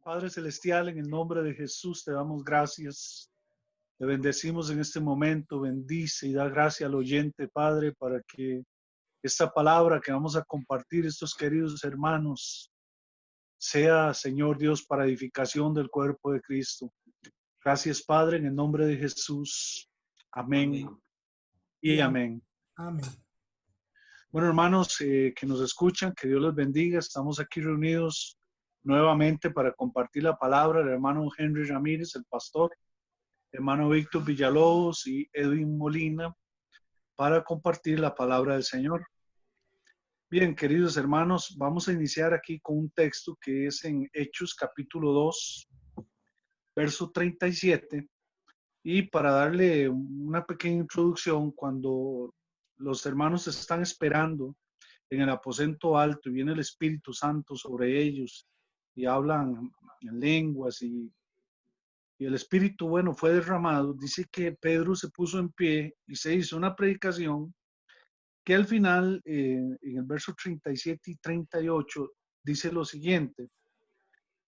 Padre Celestial, en el nombre de Jesús te damos gracias. Te bendecimos en este momento. Bendice y da gracia al oyente, Padre, para que esta palabra que vamos a compartir estos queridos hermanos sea, Señor Dios, para edificación del cuerpo de Cristo. Gracias, Padre, en el nombre de Jesús. Amén, amén. Y amén. Amén. Bueno, hermanos que nos escuchan, que Dios les bendiga. Estamos aquí reunidos nuevamente para compartir la palabra del hermano Henry Ramírez, el pastor, hermano Víctor Villalobos y Edwin Molina, para compartir la palabra del Señor. Bien, queridos hermanos, vamos a iniciar aquí con un texto que es en Hechos capítulo 2, verso 37. Y para darle una pequeña introducción, cuando los hermanos están esperando en el aposento alto y viene el Espíritu Santo sobre ellos y hablan en lenguas y el Espíritu, bueno, fue derramado, dice que Pedro se puso en pie y se hizo una predicación que al final, en el verso 37 y 38, dice lo siguiente: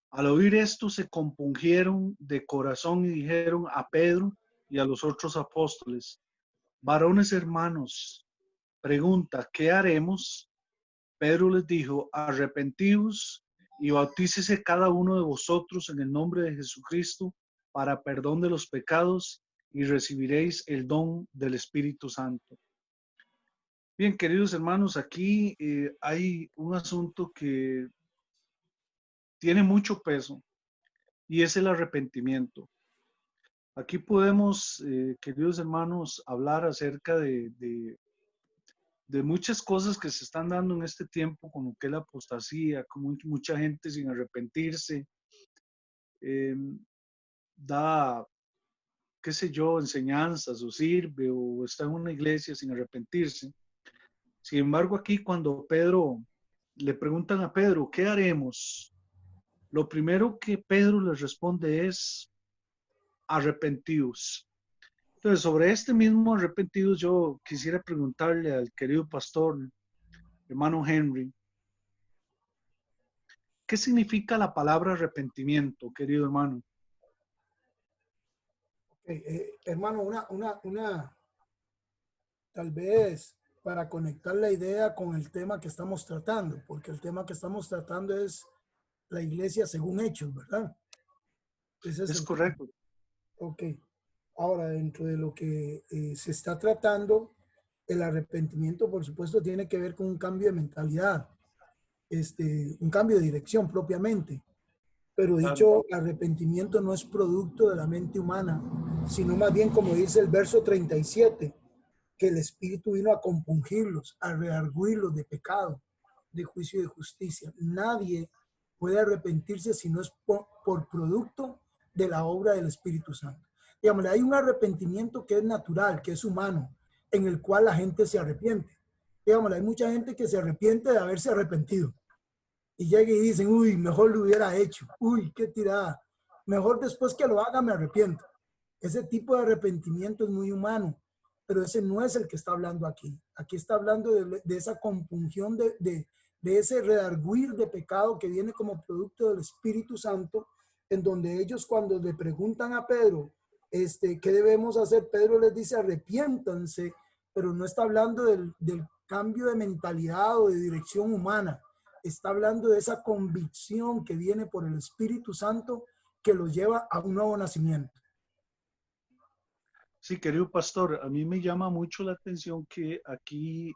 al oír esto se compungieron de corazón y dijeron a Pedro y a los otros apóstoles: varones hermanos, pregunta, ¿qué haremos? Pedro les dijo: arrepentíos y bautícese cada uno de vosotros en el nombre de Jesucristo para perdón de los pecados y recibiréis el don del Espíritu Santo. Bien, queridos hermanos, aquí hay un asunto que tiene mucho peso y es el arrepentimiento. Aquí podemos, queridos hermanos, hablar acerca de muchas cosas que se están dando en este tiempo, como que la apostasía, como mucha gente sin arrepentirse, da, qué sé yo, enseñanzas o sirve o está en una iglesia sin arrepentirse. Sin embargo, aquí cuando le preguntan a Pedro, ¿qué haremos? Lo primero que Pedro les responde es: arrepentidos. Entonces, sobre este mismo arrepentidos, yo quisiera preguntarle al querido pastor, hermano Henry, ¿qué significa la palabra arrepentimiento, querido hermano? Hermano, tal vez para conectar la idea con el tema que estamos tratando, porque el tema que estamos tratando es la iglesia según Hechos, ¿verdad? Ese es correcto. Tema. Ok. Ahora, dentro de lo que se está tratando, el arrepentimiento, por supuesto, tiene que ver con un cambio de mentalidad, un cambio de dirección propiamente. Pero dicho arrepentimiento no es producto de la mente humana, sino más bien, como dice el verso 37, que el Espíritu vino a compungirlos, a redarguirlos de pecado, de juicio y de justicia. Nadie puede arrepentirse si no es por producto de la obra del Espíritu Santo. Digamos, hay un arrepentimiento que es natural, que es humano, en el cual la gente se arrepiente. Digamos, hay mucha gente que se arrepiente de haberse arrepentido. Y llega y dicen, uy, mejor lo hubiera hecho. Uy, qué tirada. Mejor después que lo haga me arrepiento. Ese tipo de arrepentimiento es muy humano, pero ese no es el que está hablando aquí. Aquí está hablando de esa compunción, de ese redarguir de pecado que viene como producto del Espíritu Santo, en donde ellos cuando le preguntan a Pedro, ¿qué debemos hacer? Pedro les dice, arrepiéntanse, pero no está hablando del cambio de mentalidad o de dirección humana. Está hablando de esa convicción que viene por el Espíritu Santo que los lleva a un nuevo nacimiento. Sí, querido pastor, a mí me llama mucho la atención que aquí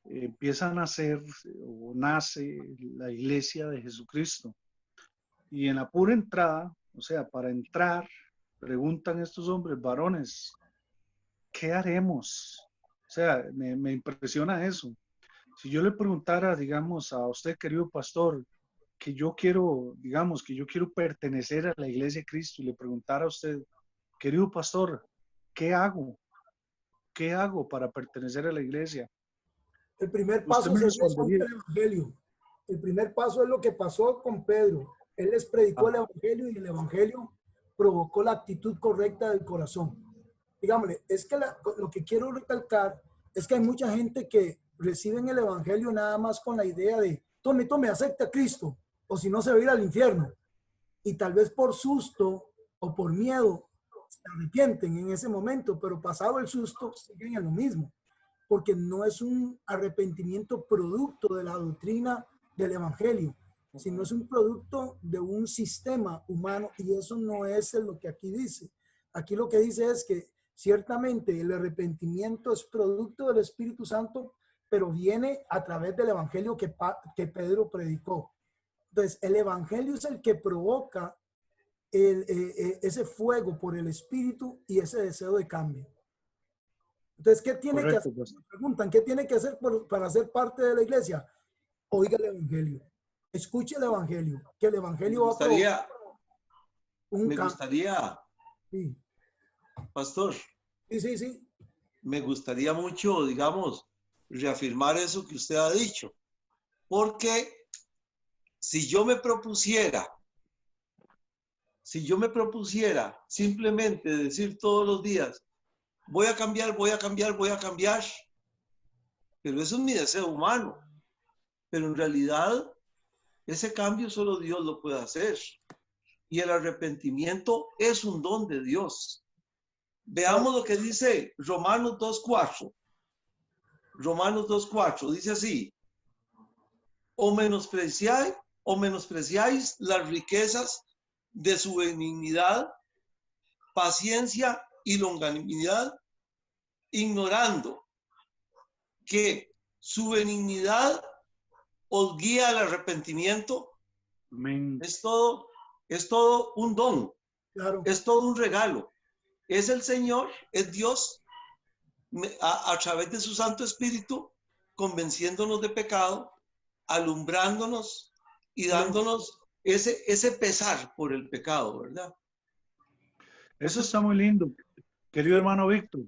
empieza a nacer o nace la iglesia de Jesucristo. Y en la pura entrada, o sea, para entrar, preguntan estos hombres, varones, ¿qué haremos? O sea, me impresiona eso. Si yo le preguntara, digamos, a usted, querido pastor, que yo quiero, digamos, que yo quiero pertenecer a la iglesia de Cristo y le preguntara a usted, querido pastor, ¿qué hago? ¿Qué hago para pertenecer a la iglesia? El primer Usted paso me sería respondería. el Evangelio. El primer paso es lo que pasó con Pedro. Él les predicó el Evangelio y el Evangelio provocó la actitud correcta del corazón. Digámosle, es que lo que quiero recalcar es que hay mucha gente que reciben el Evangelio nada más con la idea de tome, acepta a Cristo. o si no se va a ir al infierno. Y tal vez por susto o por miedo se arrepienten en ese momento, pero pasado el susto siguen en lo mismo, porque no es un arrepentimiento producto de la doctrina del evangelio, sino es un producto de un sistema humano, y eso no es lo que aquí dice. Aquí lo que dice es que ciertamente el arrepentimiento es producto del Espíritu Santo, pero viene a través del evangelio que Pedro predicó. Entonces, el evangelio es el que provoca ese fuego por el Espíritu y ese deseo de cambio. Entonces, ¿qué tiene que Correcto, hacer? pastor. Me preguntan, ¿qué tiene que hacer para ser parte de la iglesia? Oiga el evangelio, escuche el evangelio, que el Me evangelio va a provocar gustaría, un me cambio. gustaría, Sí, pastor, sí, sí, sí. me gustaría mucho, digamos, reafirmar eso que usted ha dicho. Porque si yo me propusiera simplemente decir todos los días, voy a cambiar, voy a cambiar, voy a cambiar, pero eso es mi deseo humano. Pero en realidad, ese cambio solo Dios lo puede hacer. Y el arrepentimiento es un don de Dios. Veamos lo que dice Romanos 2:4. Romanos 2:4 dice así: o menospreciáis las riquezas de su benignidad, paciencia y longanimidad, ignorando que su benignidad os guía al arrepentimiento. Amén. Es todo un don, Claro. es todo un regalo. Es el Señor, es Dios, a través de su Santo Espíritu, convenciéndonos de pecado, alumbrándonos y dándonos ese pesar por el pecado, ¿verdad? Eso está muy lindo, querido hermano Víctor.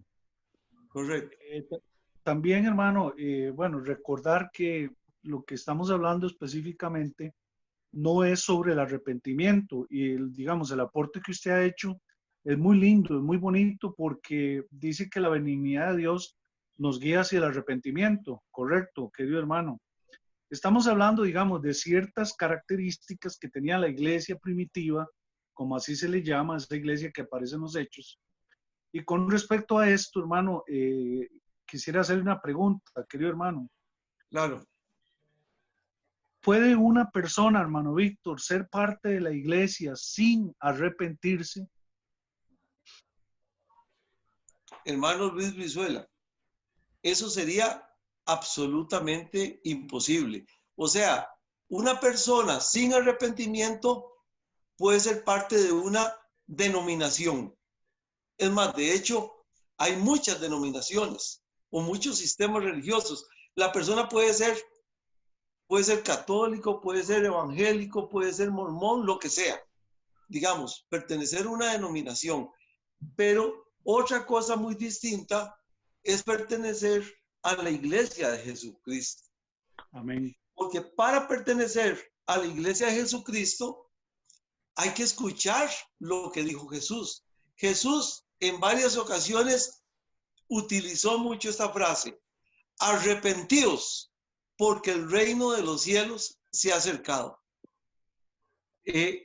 Correcto. También, hermano, bueno, recordar que lo que estamos hablando específicamente no es sobre el arrepentimiento, y digamos, el aporte que usted ha hecho es muy lindo, es muy bonito, porque dice que la benignidad de Dios nos guía hacia el arrepentimiento. Correcto, querido hermano. Estamos hablando, digamos, de ciertas características que tenía la iglesia primitiva, como así se le llama, esa iglesia que aparece en los Hechos. Y con respecto a esto, hermano, quisiera hacer una pregunta, querido hermano. Claro. ¿Puede una persona, hermano Víctor, ser parte de la iglesia sin arrepentirse? Hermano Luis Brizuela, eso sería absolutamente imposible. O sea, una persona sin arrepentimiento puede ser parte de una denominación. Es más, de hecho, hay muchas denominaciones o muchos sistemas religiosos. La persona puede ser católico, puede ser evangélico, puede ser mormón, lo que sea. Digamos, pertenecer a una denominación. Pero otra cosa muy distinta es pertenecer a la iglesia de Jesucristo. Amén. Porque para pertenecer a la iglesia de Jesucristo hay que escuchar lo que dijo Jesús. Jesús en varias ocasiones utilizó mucho esta frase: arrepentíos, porque el reino de los cielos se ha acercado.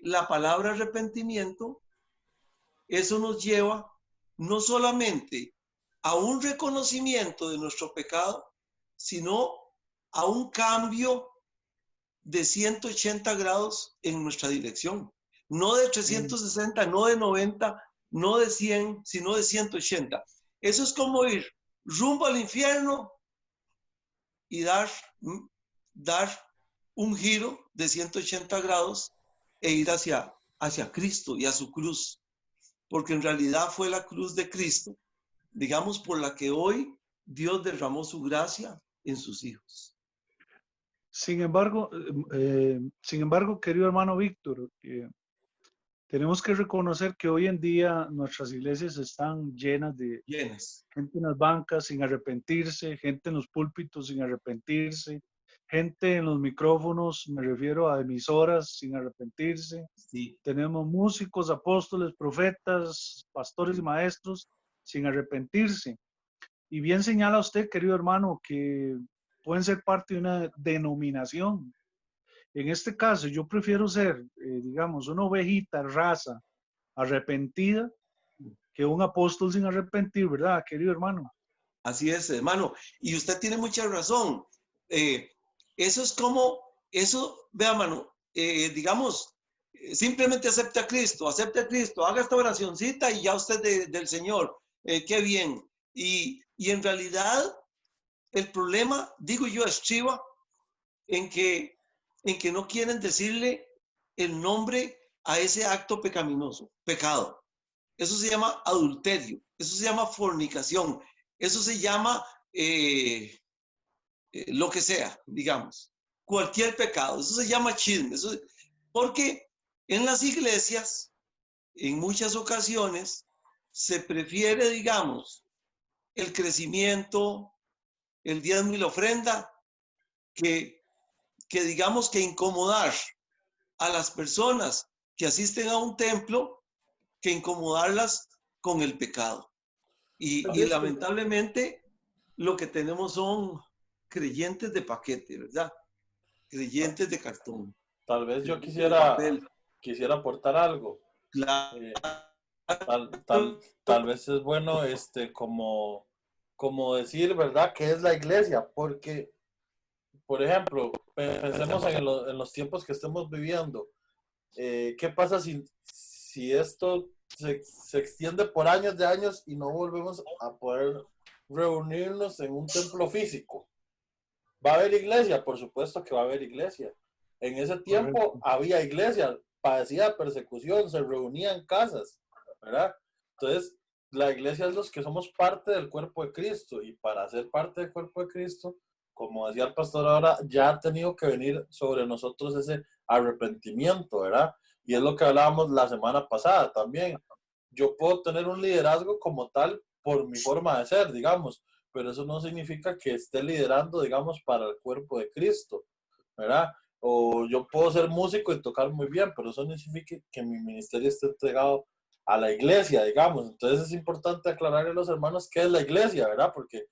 La palabra arrepentimiento, eso nos lleva no solamente a un reconocimiento de nuestro pecado, sino a un cambio de 180 grados en nuestra dirección. No de 360, no de 90, no de 100, sino de 180. Eso es como ir rumbo al infierno y dar un giro de 180 grados e ir hacia Cristo y a su cruz. Porque en realidad fue la cruz de Cristo, digamos, por la que hoy Dios derramó su gracia en sus hijos. Sin embargo, querido hermano Víctor, tenemos que reconocer que hoy en día nuestras iglesias están llenas de gente en las bancas sin arrepentirse, gente en los púlpitos sin arrepentirse, gente en los micrófonos, me refiero a emisoras, sin arrepentirse. Sí. Tenemos músicos, apóstoles, profetas, pastores y maestros sin arrepentirse. Y bien señala usted, querido hermano, que pueden ser parte de una denominación. En este caso, yo prefiero ser, digamos, una ovejita rasa arrepentida que un apóstol sin arrepentir, ¿verdad, querido hermano? Así es, hermano. Y usted tiene mucha razón. Eso es como, eso, vea, hermano, digamos, simplemente acepte a Cristo, haga esta oracioncita y ya usted del Señor. Qué bien. Y en realidad, el problema, digo yo, estriba en que no quieren decirle el nombre a ese acto pecaminoso, pecado. Eso se llama adulterio, eso se llama fornicación, eso se llama lo que sea, digamos, cualquier pecado, eso se llama chisme, porque en las iglesias, en muchas ocasiones, se prefiere, digamos, el crecimiento, el diezmo y la ofrenda, que digamos que incomodar a las personas que asisten a un templo, que incomodarlas con el pecado. Y lamentablemente lo que tenemos son creyentes de paquete, ¿verdad? Creyentes de cartón. Tal vez yo quisiera aportar algo. Claro. Tal vez es bueno como decir, ¿verdad?, qué es la iglesia, porque, por ejemplo, pensemos en los tiempos que estemos viviendo. ¿Qué pasa si esto se extiende por años de años y no volvemos a poder reunirnos en un templo físico? ¿Va a haber iglesia? Por supuesto que va a haber iglesia. En ese tiempo había iglesia, padecía persecución, se reunía en casas, ¿verdad? Entonces, la iglesia es los que somos parte del cuerpo de Cristo, y para ser parte del cuerpo de Cristo, como decía el pastor ahora, ya ha tenido que venir sobre nosotros ese arrepentimiento, ¿verdad? Y es lo que hablábamos la semana pasada también. Yo puedo tener un liderazgo como tal por mi forma de ser, digamos, pero eso no significa que esté liderando, digamos, para el cuerpo de Cristo, ¿verdad? O yo puedo ser músico y tocar muy bien, pero eso no significa que mi ministerio esté entregado a la iglesia, digamos. Entonces es importante aclararle a los hermanos qué es la iglesia, ¿verdad? Porque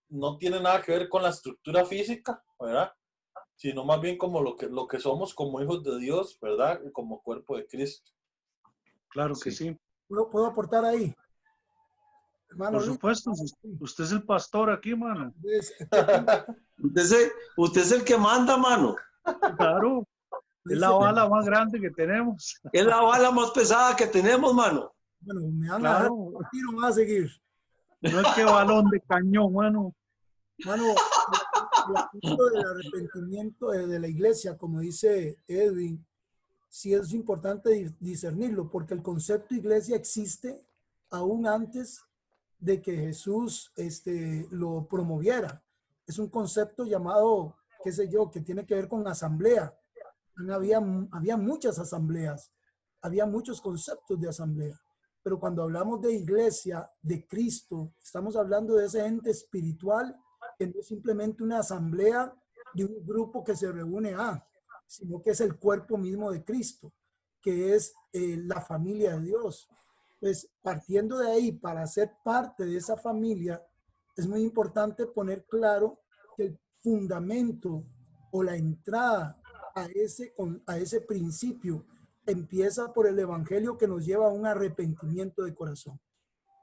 no tiene nada que ver con la estructura física, ¿verdad? Sino más bien como lo que somos como hijos de Dios, ¿verdad? Como cuerpo de Cristo. Claro que sí. ¿Puedo aportar ahí? Hermano Por supuesto, usted es el pastor aquí, mano. Usted es el que manda, mano. Claro, es la bala más grande que tenemos. Es la bala más pesada que tenemos, mano. Bueno, me van a dar un tiro más a seguir. No es que balón de cañón, mano. Mano, el asunto del arrepentimiento de la iglesia, como dice Edwin, sí es importante discernirlo, porque el concepto iglesia existe aún antes de que Jesús lo promoviera. Es un concepto llamado, qué sé yo, que tiene que ver con asamblea. Había muchas asambleas, había muchos conceptos de asamblea, pero cuando hablamos de iglesia, de Cristo, estamos hablando de ese ente espiritual que no es simplemente una asamblea de un grupo que se reúne sino que es el cuerpo mismo de Cristo, que es la familia de Dios. Pues partiendo de ahí, para ser parte de esa familia, es muy importante poner claro que el fundamento o la entrada a ese principio empieza por el evangelio que nos lleva a un arrepentimiento de corazón.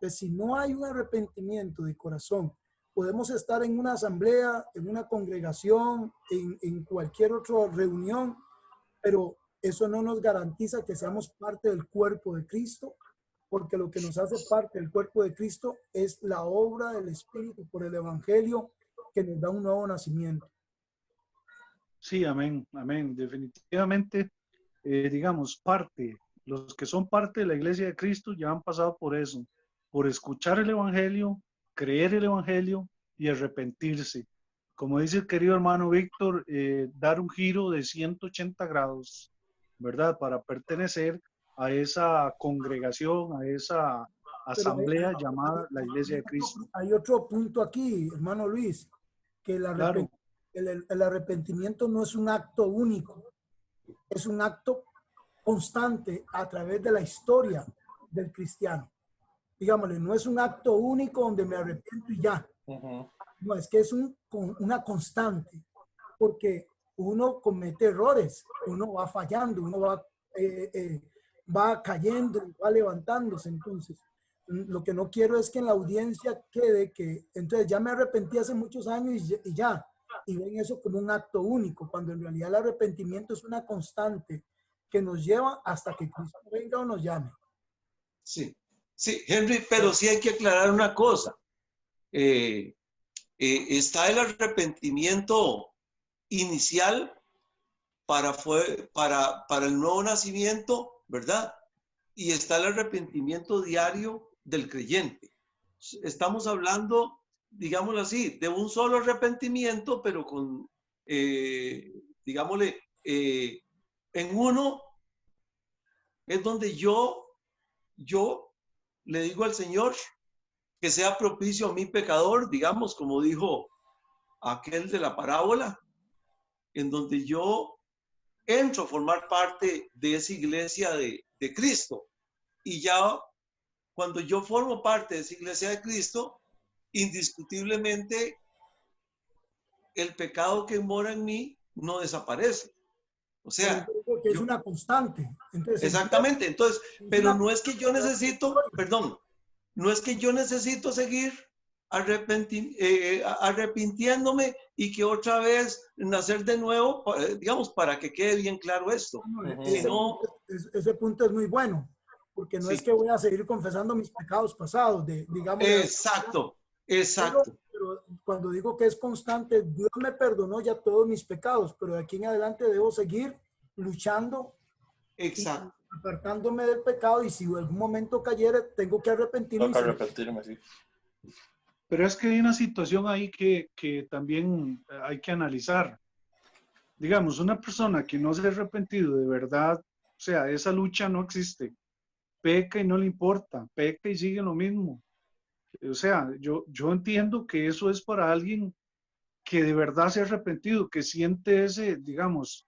Pues si no hay un arrepentimiento de corazón, podemos estar en una asamblea, en una congregación, en cualquier otra reunión, pero eso no nos garantiza que seamos parte del cuerpo de Cristo, porque lo que nos hace parte del cuerpo de Cristo es la obra del Espíritu por el Evangelio que nos da un nuevo nacimiento. Sí, amén, amén. Definitivamente, digamos, los que son parte de la iglesia de Cristo ya han pasado por eso, por escuchar el Evangelio, creer el Evangelio y arrepentirse. Como dice el querido hermano Víctor, dar un giro de 180 grados, ¿verdad? Para pertenecer a esa congregación, a esa asamblea llamada la Iglesia de Cristo. Hay otro punto aquí, hermano Luis, que el arrepentimiento no es un acto único, es un acto constante a través de la historia del cristiano. Digámosle, no es un acto único donde me arrepiento y ya. No, es que es una constante, porque uno comete errores, uno va fallando, uno va cayendo, va levantándose. Entonces, lo que no quiero es que en la audiencia quede que, entonces ya me arrepentí hace muchos años y ya, y ven eso como un acto único, cuando en realidad el arrepentimiento es una constante que nos lleva hasta que Cristo venga o nos llame. Sí, sí, Henry, pero sí hay que aclarar una cosa. Está el arrepentimiento inicial para el nuevo nacimiento, ¿verdad? Y está el arrepentimiento diario del creyente. Estamos hablando, digámoslo así, de un solo arrepentimiento, pero con, digámosle, en uno es donde yo le digo al Señor que sea propicio a mi pecador, digamos, como dijo aquel de la parábola, en donde yo entro a formar parte de esa iglesia de Cristo. Y ya cuando yo formo parte de esa iglesia de Cristo, indiscutiblemente el pecado que mora en mí no desaparece. O sea, que es una constante. Entonces, exactamente. Entonces, pero no es que yo necesito, perdón, no es que yo necesito seguir arrepintiéndome y que otra vez nacer de nuevo, digamos, para que quede bien claro esto. Ese punto es muy bueno, porque no es que voy a seguir confesando mis pecados pasados, digamos. Exacto, exacto. Pero cuando digo que es constante, Dios me perdonó ya todos mis pecados, pero de aquí en adelante debo seguir luchando. Exacto. Apartándome del pecado, y si en algún momento cayera, tengo que arrepentirme. Sí. Pero es que hay una situación ahí que también hay que analizar. Digamos, una persona que no se ha arrepentido de verdad, o sea, esa lucha no existe. Peca y no le importa, peca y sigue lo mismo. O sea, yo entiendo que eso es para alguien que de verdad se ha arrepentido, que siente ese, digamos,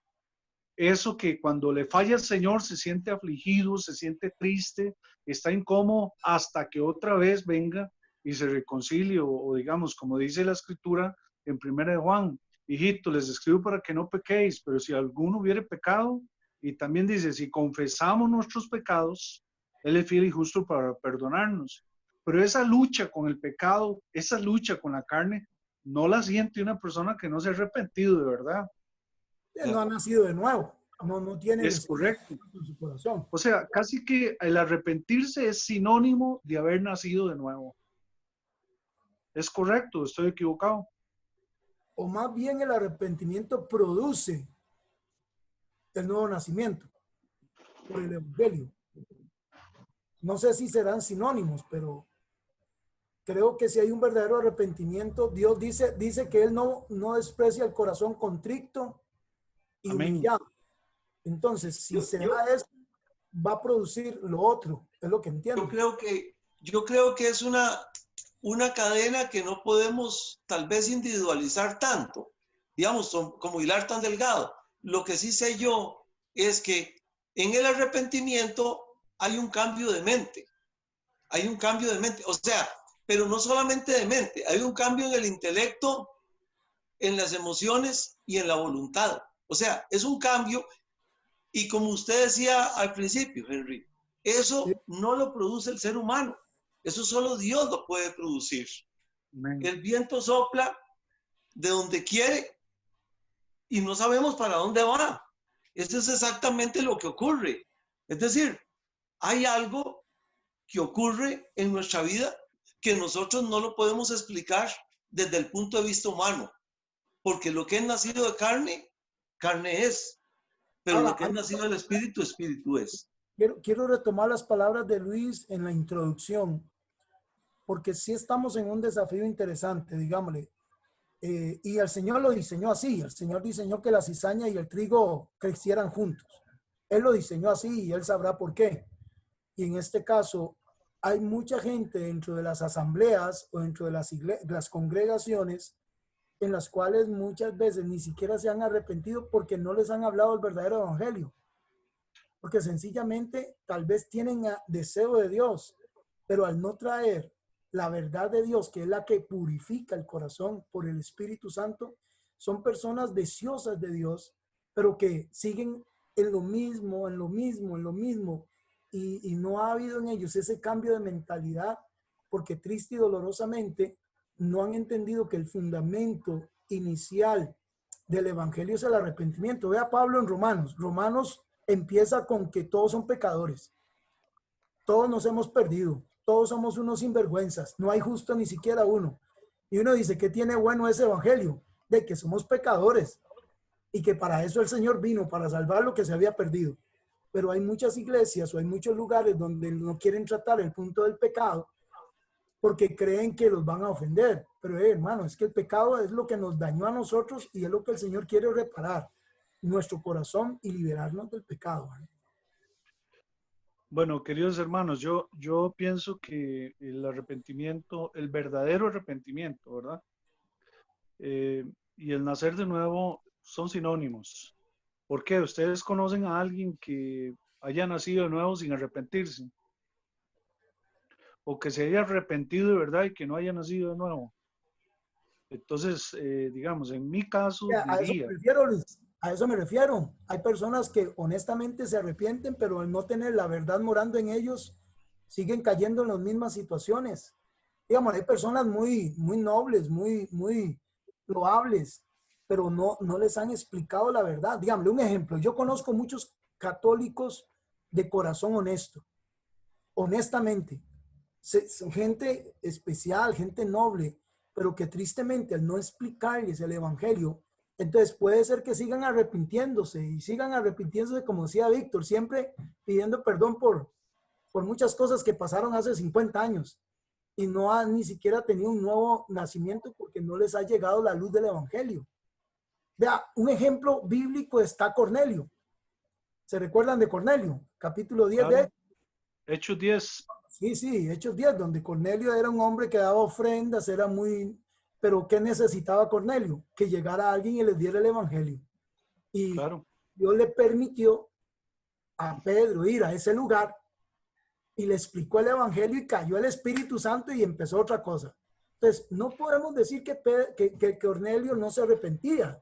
eso que cuando le falla el Señor se siente afligido, se siente triste, está incómodo hasta que otra vez venga y se reconcilie, o digamos, como dice la Escritura en 1 de Juan, hijito, les escribo para que no pequéis, pero si alguno hubiere pecado, y también dice, si confesamos nuestros pecados, Él es fiel y justo para perdonarnos. Pero esa lucha con el pecado, esa lucha con la carne, no la siente una persona que no se ha arrepentido de verdad. No ha nacido de nuevo, no tiene es correcto en su corazón. O sea, casi que el arrepentirse es sinónimo de haber nacido de nuevo. ¿Es correcto? ¿Estoy equivocado? O más bien el arrepentimiento produce el nuevo nacimiento por el evangelio. No sé si serán sinónimos, pero creo que si hay un verdadero arrepentimiento, Dios dice que Él no desprecia el corazón contrito y humillado. Entonces, si se da eso, va a producir lo otro, es lo que entiendo. Yo creo que es una cadena que no podemos tal vez individualizar tanto, digamos, como hilar tan delgado. Lo que sí sé yo es que en el arrepentimiento hay un cambio de mente. Hay un cambio de mente. O sea, pero no solamente de mente, hay un cambio en el intelecto, en las emociones y en la voluntad. O sea, es un cambio, y como usted decía al principio, Henry, eso no lo produce el ser humano. Eso solo Dios lo puede producir. Amén. El viento sopla de donde quiere y no sabemos para dónde va. Eso es exactamente lo que ocurre. Es decir, hay algo que ocurre en nuestra vida que nosotros no lo podemos explicar desde el punto de vista humano. Porque lo que es nacido de carne, carne es. Pero ahora, lo que es nacido del espíritu, espíritu es. Quiero retomar las palabras de Luis en la introducción, porque sí estamos en un desafío interesante, digámosle. Y el Señor lo diseñó así. El Señor diseñó que la cizaña y el trigo crecieran juntos. Él lo diseñó así y Él sabrá por qué. Y en este caso, hay mucha gente dentro de las asambleas o dentro de las congregaciones en las cuales muchas veces ni siquiera se han arrepentido porque no les han hablado el verdadero evangelio. Porque sencillamente tal vez tienen deseo de Dios, pero al no traer la verdad de Dios, que es la que purifica el corazón por el Espíritu Santo, son personas deseosas de Dios, pero que siguen en lo mismo, y no ha habido en ellos ese cambio de mentalidad, porque triste y dolorosamente no han entendido que el fundamento inicial del evangelio es el arrepentimiento. Vea Pablo en Romanos. Romanos empieza con que todos son pecadores. Todos nos hemos perdido. Todos somos unos sinvergüenzas. No hay justo ni siquiera uno. Y uno dice, ¿qué tiene bueno ese evangelio? De que somos pecadores y que para eso el Señor vino, para salvar lo que se había perdido. Pero hay muchas iglesias o hay muchos lugares donde no quieren tratar el punto del pecado porque creen que los van a ofender. Pero hermano, es que el pecado es lo que nos dañó a nosotros y es lo que el Señor quiere reparar, nuestro corazón y liberarnos del pecado. Bueno, queridos hermanos, yo pienso que el arrepentimiento, el verdadero arrepentimiento, ¿verdad? Y el nacer de nuevo son sinónimos. ¿Por qué? ¿Ustedes conocen a alguien que haya nacido de nuevo sin arrepentirse? O que se haya arrepentido de verdad y que no haya nacido de nuevo. Entonces, digamos, en mi caso A eso diría... me refiero, Luis. A eso me refiero. Hay personas que honestamente se arrepienten, pero al no tener la verdad morando en ellos, siguen cayendo en las mismas situaciones. Digamos, hay personas muy nobles, muy loables, pero no les han explicado la verdad. Dígame un ejemplo. Yo conozco muchos católicos de corazón honesto, honestamente. Son gente especial, gente noble, pero que tristemente al no explicarles el evangelio, entonces puede ser que sigan arrepintiéndose y sigan arrepintiéndose, como decía Víctor, siempre pidiendo perdón por muchas cosas que pasaron hace 50 años y no han ni siquiera tenido un nuevo nacimiento porque no les ha llegado la luz del evangelio. Vea, un ejemplo bíblico está Cornelio. ¿Se recuerdan de Cornelio? Capítulo 10 Claro. de Hechos 10. Sí, Hechos 10, donde Cornelio era un hombre que daba ofrendas, era muy... Pero ¿qué necesitaba Cornelio? Que llegara alguien y les diera el evangelio. Y Claro. Dios le permitió a Pedro ir a ese lugar y le explicó el evangelio y cayó el Espíritu Santo y empezó otra cosa. Entonces, no podemos decir que Cornelio no se arrepentía,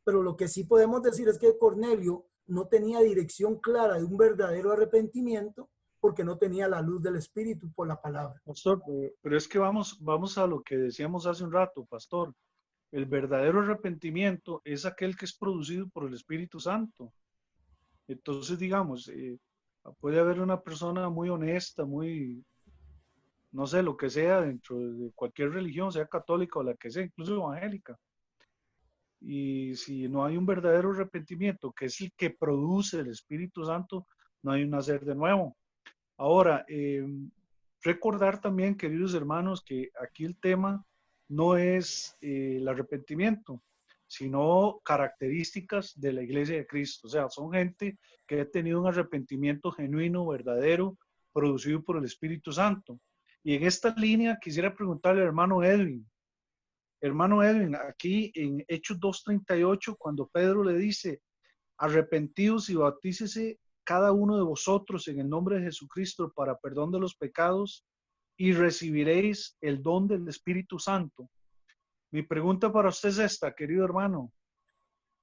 pero lo que sí podemos decir es que Cornelio no tenía dirección clara de un verdadero arrepentimiento porque no tenía la luz del Espíritu por la palabra. Pastor, pero es que vamos a lo que decíamos hace un rato, pastor. El verdadero arrepentimiento es aquel que es producido por el Espíritu Santo. Entonces, digamos, puede haber una persona muy honesta, muy, no sé, lo que sea, dentro de cualquier religión, sea católica o la que sea, incluso evangélica. Y si no hay un verdadero arrepentimiento, que es el que produce el Espíritu Santo, no hay un nacer de nuevo. Ahora, recordar también, queridos hermanos, que aquí el tema no es el arrepentimiento, sino características de la Iglesia de Cristo. O sea, son gente que ha tenido un arrepentimiento genuino, verdadero, producido por el Espíritu Santo. Y en esta línea quisiera preguntarle al hermano Edwin. Hermano Edwin, aquí en Hechos 2:38, cuando Pedro le dice, arrepentidos y bautícese cada uno de vosotros en el nombre de Jesucristo para perdón de los pecados y recibiréis el don del Espíritu Santo. Mi pregunta para usted es esta, querido hermano.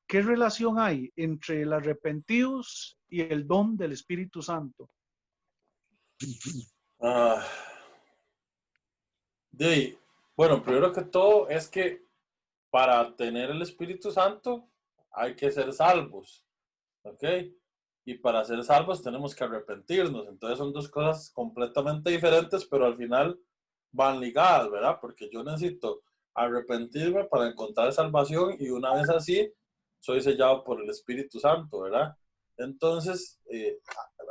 ¿Qué relación hay entre el arrepentidos y el don del Espíritu Santo? Bueno, primero que todo es que para tener el Espíritu Santo hay que ser salvos, ¿ok? Y para ser salvos tenemos que arrepentirnos. Entonces son dos cosas completamente diferentes, pero al final van ligadas, ¿verdad? Porque yo necesito arrepentirme para encontrar salvación y una vez así, soy sellado por el Espíritu Santo, ¿verdad? Entonces,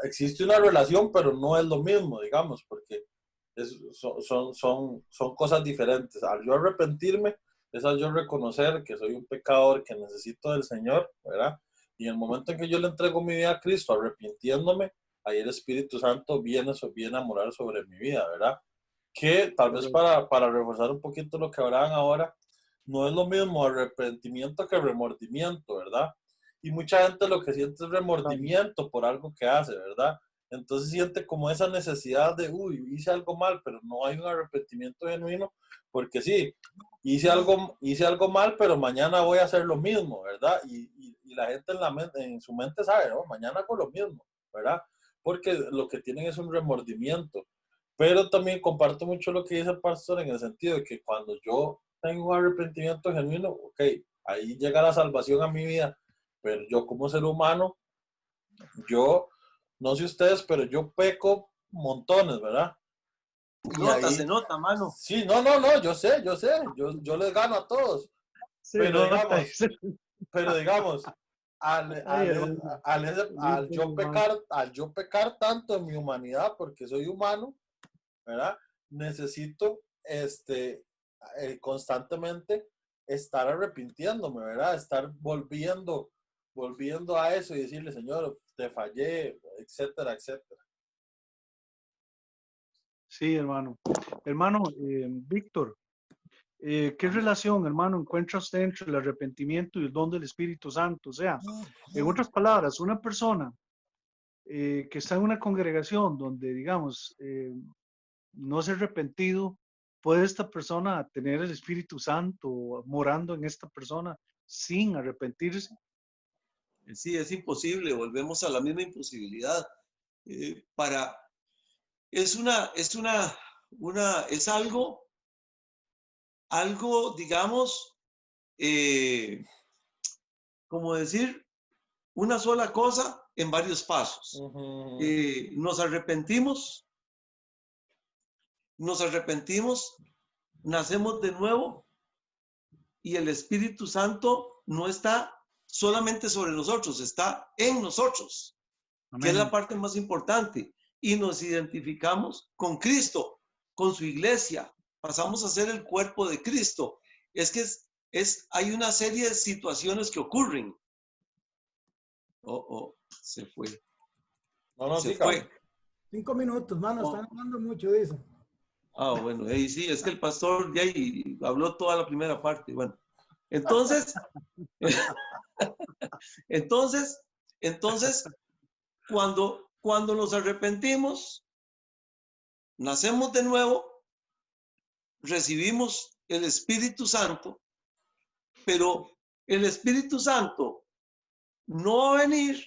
existe una relación, pero no es lo mismo, digamos, porque son cosas diferentes. Al yo arrepentirme, es al yo reconocer que soy un pecador, que necesito del Señor, ¿verdad? Y en el momento en que yo le entrego mi vida a Cristo, arrepintiéndome, ahí el Espíritu Santo viene a morar sobre mi vida, ¿verdad? Que tal vez para reforzar un poquito lo que hablaban ahora, no es lo mismo arrepentimiento que remordimiento, ¿verdad? Y mucha gente lo que siente es remordimiento por algo que hace, ¿verdad? Entonces siente como esa necesidad de, uy, hice algo mal, pero no hay un arrepentimiento genuino, porque sí, hice algo mal, pero mañana voy a hacer lo mismo, ¿verdad? Y la gente en su mente sabe, ¿no? Mañana hago lo mismo, ¿verdad? Porque lo que tienen es un remordimiento. Pero también comparto mucho lo que dice el pastor en el sentido de que cuando yo tengo un arrepentimiento genuino, ok, ahí llega la salvación a mi vida, pero yo como ser humano, yo, no sé ustedes, pero yo peco montones, ¿verdad? Y ahí, Se nota, mano. sí, no, yo sé, yo les gano a todos, Se nota, dice. pero digamos, Ay, hermano. al yo pecar tanto en mi humanidad, porque soy humano, ¿verdad? Necesito, constantemente estar arrepintiéndome, ¿verdad? Estar volviendo a eso y decirle, Señor, te fallé, etcétera, etcétera. Sí, hermano. Hermano, Víctor, ¿qué relación, hermano, encuentra usted entre el arrepentimiento y el don del Espíritu Santo? O sea, en otras palabras, una persona que está en una congregación donde, digamos, no se ha arrepentido, ¿puede esta persona tener el Espíritu Santo morando en esta persona sin arrepentirse? Sí, es imposible, volvemos a la misma imposibilidad. Es algo, digamos, como decir, una sola cosa en varios pasos. Nos arrepentimos, nacemos de nuevo y el Espíritu Santo no está solamente sobre nosotros, está en nosotros, que es la parte más importante. Y nos identificamos con Cristo, con su iglesia. Pasamos a ser el cuerpo de Cristo. Es que hay una serie de situaciones que ocurren. Se fue. No, se sí, fue. 5 minutos, mano, están hablando mucho de eso. Bueno, sí, es que el pastor ya habló toda la primera parte. Bueno, entonces, cuando nos arrepentimos, nacemos de nuevo, recibimos el Espíritu Santo, pero el Espíritu Santo no va a venir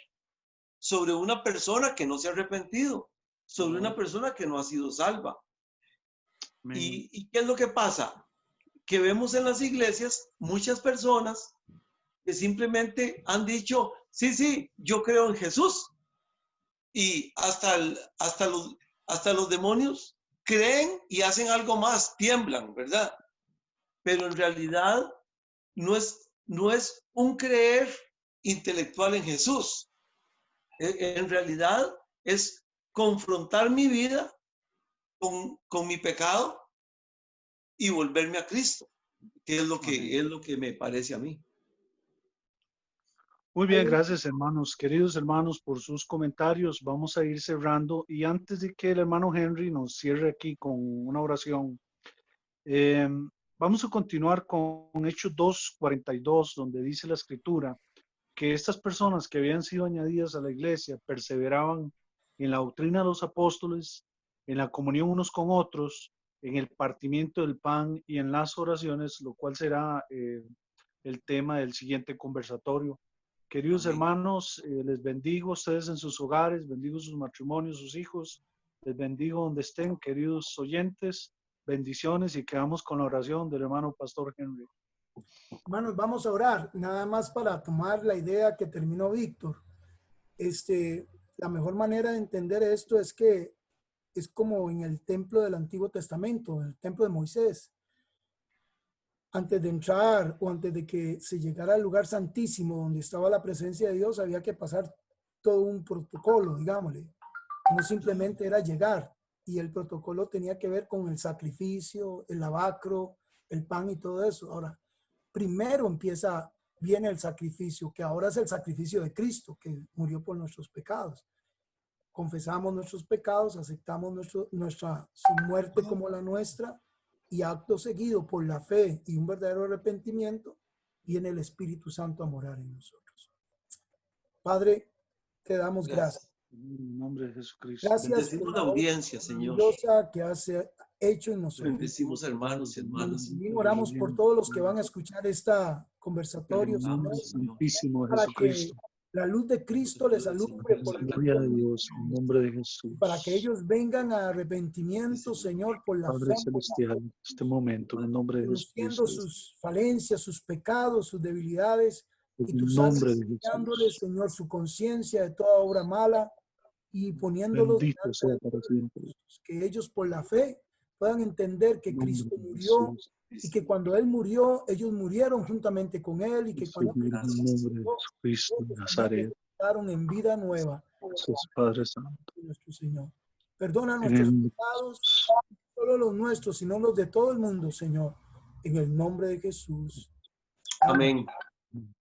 sobre una persona que no se ha arrepentido, sobre una persona que no ha sido salva. ¿Y qué es lo que pasa? Que vemos en las iglesias muchas personas que simplemente han dicho, sí, yo creo en Jesús. Y hasta los demonios creen y hacen algo más, tiemblan, ¿verdad? Pero en realidad no es un creer intelectual en Jesús. En realidad es confrontar mi vida con mi pecado y volverme a Cristo, que es lo que me parece a mí. Muy bien, gracias hermanos. Queridos hermanos, por sus comentarios. Vamos a ir cerrando y antes de que el hermano Henry nos cierre aquí con una oración, vamos a continuar con Hechos 2:42, donde dice la escritura que estas personas que habían sido añadidas a la iglesia perseveraban en la doctrina de los apóstoles, en la comunión unos con otros, en el partimiento del pan y en las oraciones, lo cual será el tema del siguiente conversatorio. Queridos hermanos, les bendigo a ustedes en sus hogares, bendigo sus matrimonios, sus hijos, les bendigo donde estén, queridos oyentes, bendiciones y quedamos con la oración del hermano Pastor Henry. Hermanos, vamos a orar, nada más para tomar la idea que terminó Víctor. La mejor manera de entender esto es que es como en el templo del Antiguo Testamento, el templo de Moisés. Antes de entrar o antes de que se llegara al lugar santísimo donde estaba la presencia de Dios, había que pasar todo un protocolo, digámosle. No simplemente era llegar, y el protocolo tenía que ver con el sacrificio, el lavacro, el pan y todo eso. Ahora, primero viene el sacrificio, que ahora es el sacrificio de Cristo, que murió por nuestros pecados. Confesamos nuestros pecados, aceptamos su muerte como la nuestra, y acto seguido por la fe y un verdadero arrepentimiento, viene el Espíritu Santo a morar en nosotros. Padre, te damos gracias. En el nombre de Jesucristo. Gracias Bendecimos por la la obra audiencia, Señor. maravillosa que has hecho en nosotros. Bendecimos hermanos y hermanas. También oramos por todos los que van a escuchar esta conversatorio, Señor, Nombre santísimo de para que Jesucristo. la luz de Cristo les alumbre por el Gloria a Dios, en nombre de Jesús. para que ellos vengan a arrepentimiento, Señor, por la Padre fe, celestial, en este momento, en el nombre de conociendo Jesucristo. sus falencias, sus pecados, sus debilidades, y En tú el sabes, nombre de dándoles, Jesús. Señor, su conciencia de toda obra mala y poniéndolos Bendito sea para siempre. que ellos por la fe puedan entender que En el Cristo nombre de murió Jesús. y que cuando Él murió, ellos murieron juntamente con Él y que cuando En el nombre de Jesucristo de ellos Nazaret. estaron en vida nueva Jesús, Padre Santo. de nuestro Señor. Perdona En nuestros el pecados, no solo los nuestros, sino los de todo el mundo, Señor. En el nombre de Jesús. Amén.